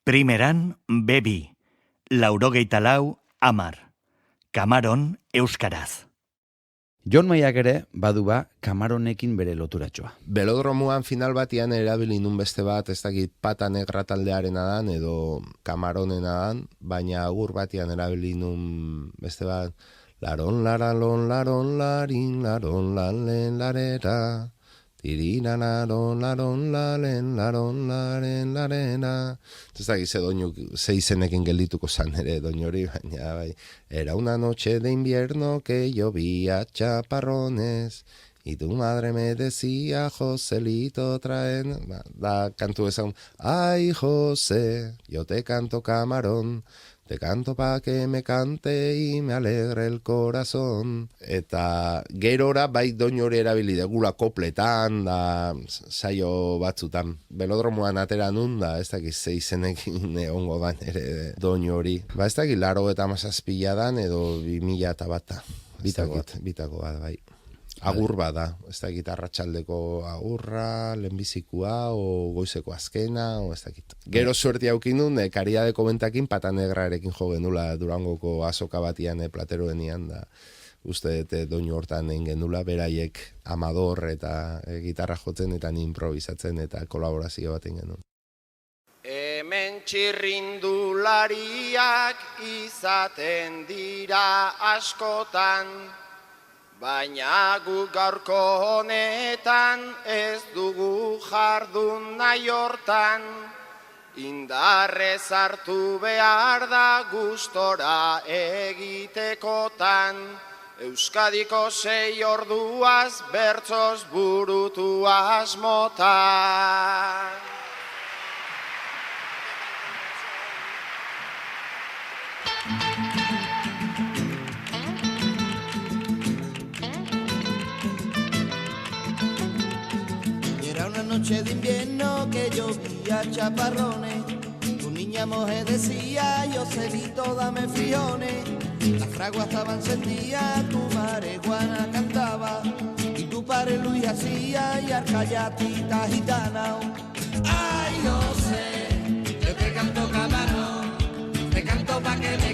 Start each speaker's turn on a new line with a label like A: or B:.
A: Primeran, bebi, 84 10, Kamaron euskaraz.
B: Jon Maiak ere badu ba Kamaronekin bere loturatxoa.
C: Belodromoan final batian erabili nun beste bat, ez dakit Pata Negra taldearena dan edo Kamaronena dan, baina agur batian erabili nun beste bat, laron laralon laron larin laron lalen larera, tiriran laron laron lalen laron laren larena. Ez dakit ze izenekin geldituko zan ere doinu hori, baina bai. Era una noche de invierno que llovía chaparrones y tu madre me decía, Joselito traen, da kantu esan, ay José, yo te canto camarón, te canto pa que me cante y me alegre el corazón. Eta gerora bai doinu hori erabili degula kopletan, da saio batzutan. Belodromoan atera nun da, ez dakit ze izenekin egongo dan ere doinu hori. Ba ez dakit 97 dan edo 2001. Bitako bat bai. Agur bada, ez dakit arratsaldeko agurra, lehenbizikua, o goizeko azkena, o ez dakit. Gero suerti haukin duen, Kariadeko Bentakin Pata Negrarekin jo genula Durangoko azoka batian plateroenian, da uste doinu hortan egin genula, beraiek amador eta gitarra jotzen eta improvisatzen eta kolaborazio bat egin genuen.
D: Hemen txirrindulariak izaten dira askotan, baina guk gaurko honetan ez dugu jardun nahi hortan, indarrez hartu behar da gustora egitekotan, Euskadiko 6 orduaz bertsoz burutu asmotan.
E: Noche de invierno que llovía chaparrones, tu niña mujer decía, Joselito dame frijones, las fraguas estaban encendidas, tu marihuana cantaba, y tu padre Luis hacía, y arcallatita gitana. Ay, José, yo te canto camarón, te canto pa' que me